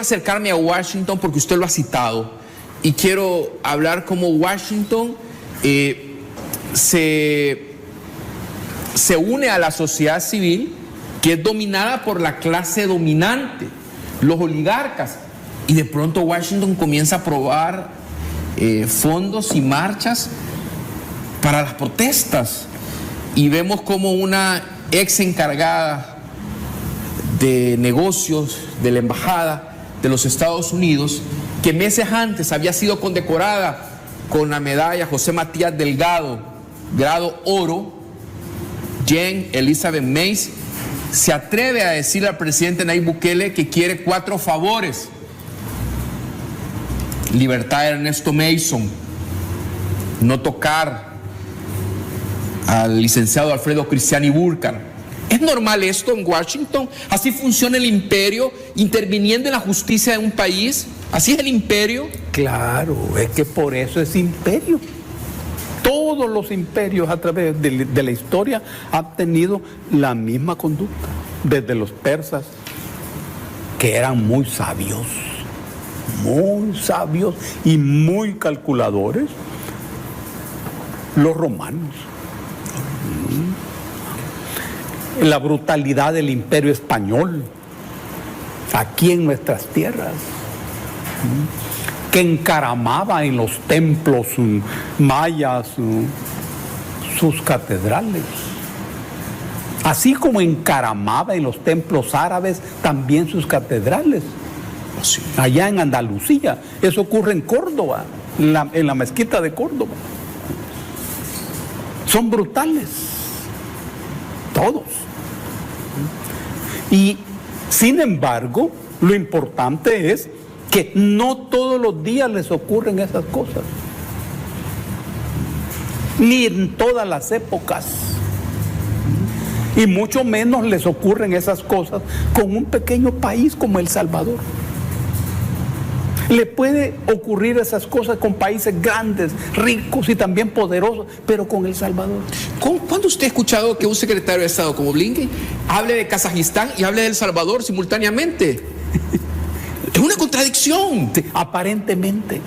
acercarme a Washington porque usted lo ha citado y quiero hablar cómo Washington se une a la sociedad civil que es dominada por la clase dominante, los oligarcas, y de pronto Washington comienza a aprobar fondos y marchas para las protestas, y vemos como una ex encargada de negocios de la embajada de los Estados Unidos, que meses antes había sido condecorada con la medalla José Matías Delgado, grado oro, Jane Elizabeth Mays, se atreve a decirle al presidente Nayib Bukele que quiere 4 favores: libertad de Ernesto Mason, no tocar al licenciado Alfredo Cristiani Burcar. ¿Es normal esto en Washington? ¿Así funciona el imperio, interviniendo en la justicia de un país? ¿Así es el imperio? Claro, es que por eso es imperio. Todos los imperios a través de la historia han tenido la misma conducta. Desde los persas, que eran muy sabios y muy calculadores, los romanos. La brutalidad del imperio español aquí en nuestras tierras, que encaramaba en los templos mayas sus catedrales, así como encaramaba en los templos árabes también sus catedrales. Sí. Allá en Andalucía, eso ocurre en Córdoba, en la mezquita de Córdoba. Son brutales, todos. Y sin embargo, lo importante es que no todos los días les ocurren esas cosas, ni en todas las épocas, y mucho menos les ocurren esas cosas con un pequeño país como El Salvador. Le puede ocurrir esas cosas con países grandes, ricos y también poderosos, pero con El Salvador. ¿Cuándo usted ha escuchado que un secretario de Estado como Blinken hable de Kazajistán y hable de El Salvador simultáneamente? Es una contradicción. Sí, aparentemente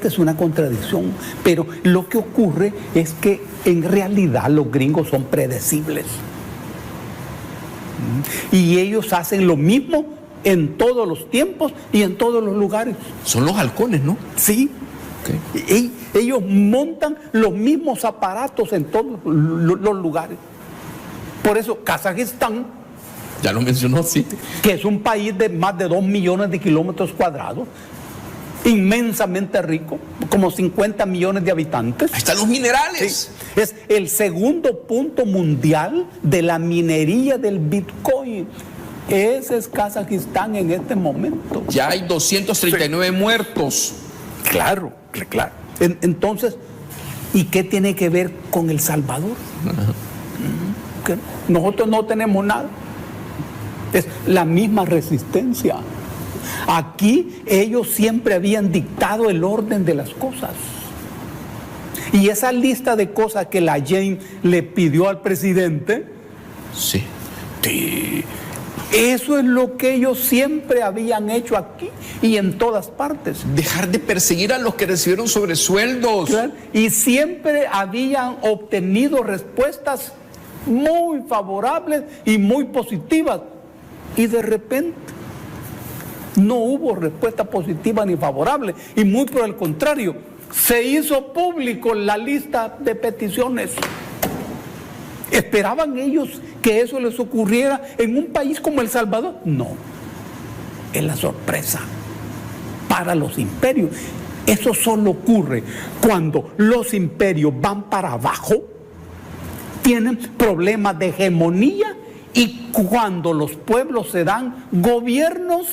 es una contradicción, pero lo que ocurre es que en realidad los gringos son predecibles. Y ellos hacen lo mismo en todos los tiempos y en todos los lugares. Son los halcones, ¿no? Sí. Okay. Ellos montan los mismos aparatos en todos los lugares. Por eso Kazajistán, ya lo mencionó, sí, que es un país de más de 2 millones de kilómetros cuadrados, inmensamente rico, como 50 millones de habitantes. Ahí están los minerales. Sí. Es el segundo punto mundial de la minería del Bitcoin. Ese es Kazajistán en este momento. Ya hay 239 muertos. Claro. Entonces, ¿y qué tiene que ver con El Salvador? Que nosotros no tenemos nada. Es la misma resistencia. Aquí ellos siempre habían dictado el orden de las cosas. Y esa lista de cosas que la Jane le pidió al presidente, sí. Eso es lo que ellos siempre habían hecho aquí y en todas partes. Dejar de perseguir a los que recibieron sobresueldos. Claro. Y siempre habían obtenido respuestas muy favorables y muy positivas. Y de repente no hubo respuesta positiva ni favorable. Y muy por el contrario, se hizo público la lista de peticiones. ¿Esperaban ellos que eso les ocurriera en un país como El Salvador? No. Es la sorpresa para los imperios. Eso solo ocurre cuando los imperios van para abajo, tienen problemas de hegemonía, y cuando los pueblos se dan gobiernos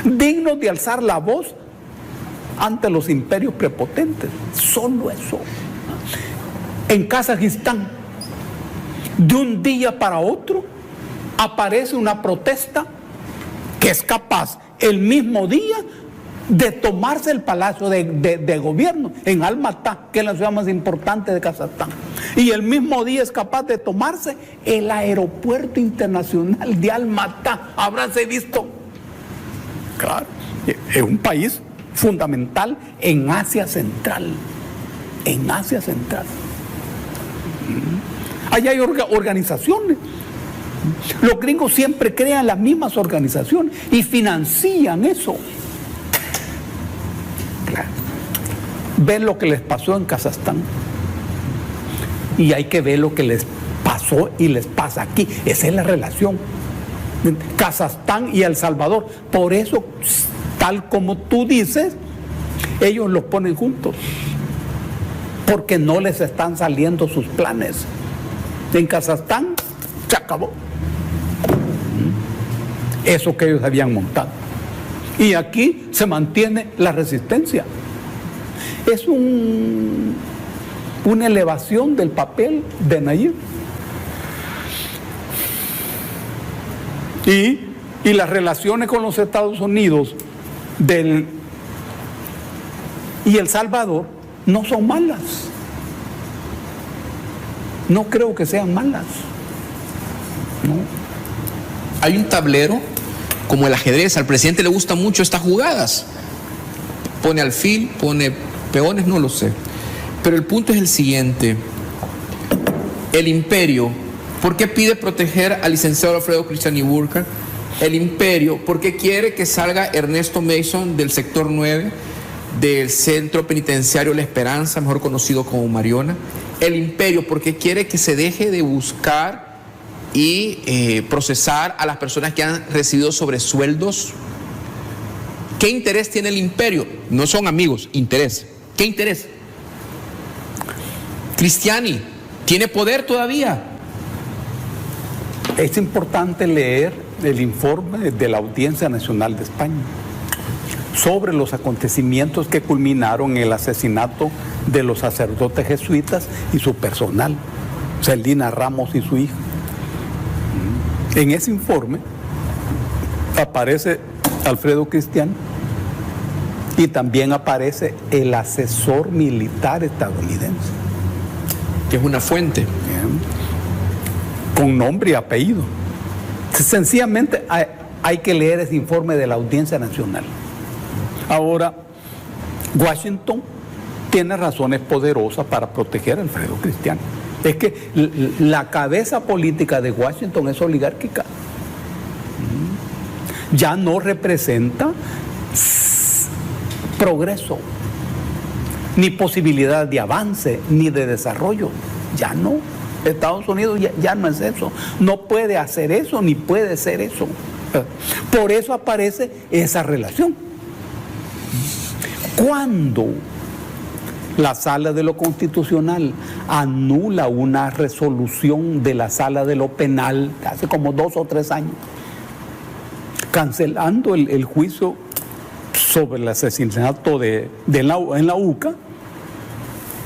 dignos de alzar la voz ante los imperios prepotentes. Solo eso. En Kazajistán, de un día para otro, aparece una protesta que es capaz el mismo día de tomarse el palacio de gobierno en Almatá, que es la ciudad más importante de Kazajstán. Y el mismo día es capaz de tomarse el aeropuerto internacional de Almatá. Habráse visto. Claro, es un país fundamental en Asia Central. En Asia Central. Ahí hay organizaciones. Los gringos siempre crean las mismas organizaciones y financian eso. Claro. Ven lo que les pasó en Kazajstán. Y hay que ver lo que les pasó y les pasa aquí. Esa es la relación. Kazajstán y El Salvador. Por eso, tal como tú dices, ellos los ponen juntos. Porque no les están saliendo sus planes. En Kazajstán se acabó eso que ellos habían montado. Y aquí se mantiene la resistencia. Es una elevación del papel de Nayib. Y las relaciones con los Estados Unidos y El Salvador no son malas. No creo que sean malas. No. Hay un tablero como el ajedrez. Al presidente le gustan mucho estas jugadas. Pone alfil, pone peones, no lo sé. Pero el punto es el siguiente. El imperio, ¿por qué pide proteger al licenciado Alfredo Cristian Iburcar? El imperio, ¿por qué quiere que salga Ernesto Mason del sector 9 del centro penitenciario La Esperanza, mejor conocido como Mariona? El imperio, ¿por qué quiere que se deje de buscar y procesar a las personas que han recibido sobresueldos? ¿Qué interés tiene el imperio? No son amigos, interés. ¿Qué interés? Cristiani, ¿tiene poder todavía? Es importante leer el informe de la Audiencia Nacional de España sobre los acontecimientos que culminaron en el asesinato de los sacerdotes jesuitas y su personal, Celina Ramos y su hija. En ese informe aparece Alfredo Cristiani y también aparece el asesor militar estadounidense, que es una fuente. Con nombre y apellido. Sencillamente hay que leer ese informe de la Audiencia Nacional. Ahora, Washington tiene razones poderosas para proteger a Alfredo Cristiani. Es que la cabeza política de Washington es oligárquica. Ya no representa progreso, ni posibilidad de avance, ni de desarrollo. Ya no. Estados Unidos ya no es eso. No puede hacer eso, ni puede ser eso. Por eso aparece esa relación. Cuando la Sala de lo Constitucional anula una resolución de la Sala de lo Penal hace como 2 o 3 años, cancelando el juicio sobre el asesinato en la UCA,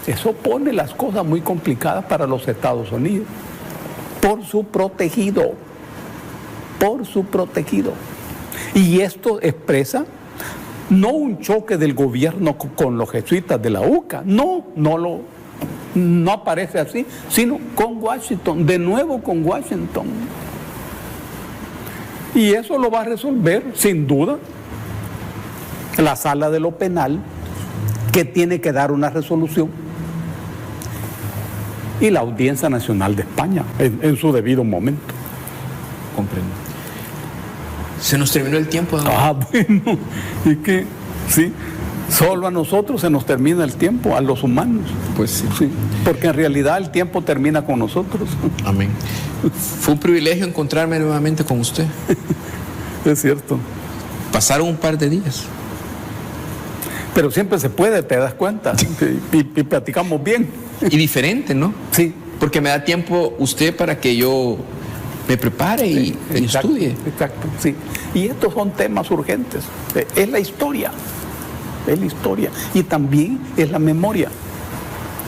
eso pone las cosas muy complicadas para los Estados Unidos, por su protegido. Y esto expresa no un choque del gobierno con los jesuitas de la UCA, no aparece así, sino con Washington, de nuevo con Washington. Y eso lo va a resolver, sin duda, la Sala de lo Penal, que tiene que dar una resolución, y la Audiencia Nacional de España en su debido momento. Comprendo. Se nos terminó el tiempo. Bueno, y que sí, solo a nosotros se nos termina el tiempo, a los humanos. Pues sí. Sí, porque en realidad el tiempo termina con nosotros. Amén. Fue un privilegio encontrarme nuevamente con usted. Es cierto. Pasaron un par de días. Pero siempre se puede, te das cuenta, y platicamos bien. Y diferente, ¿no? Sí. Porque me da tiempo usted para que yo me prepare y estudie. Exacto, sí. Y estos son temas urgentes. Es la historia. Y también es la memoria.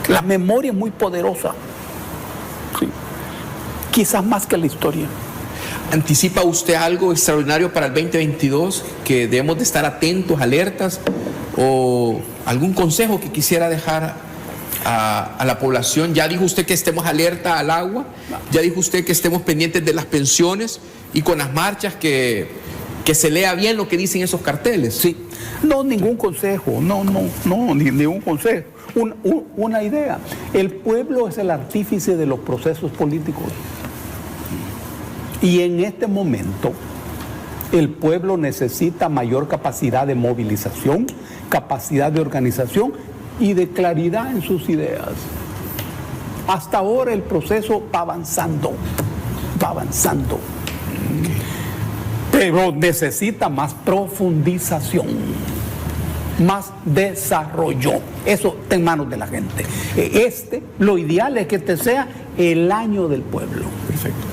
La memoria es muy poderosa. Sí. Quizás más que la historia. ¿Anticipa usted algo extraordinario para el 2022 que debemos de estar atentos, alertas, o algún consejo que quisiera dejar a la población? Ya dijo usted que estemos alerta al agua, ya dijo usted que estemos pendientes de las pensiones y con las marchas que se lea bien lo que dicen esos carteles. Sí, no, ningún consejo, ningún consejo. Una idea. El pueblo es el artífice de los procesos políticos. Y en este momento, el pueblo necesita mayor capacidad de movilización, capacidad de organización y de claridad en sus ideas. Hasta ahora el proceso va avanzando. Pero necesita más profundización, más desarrollo. Eso está en manos de la gente. Lo ideal es que este sea el año del pueblo. Perfecto.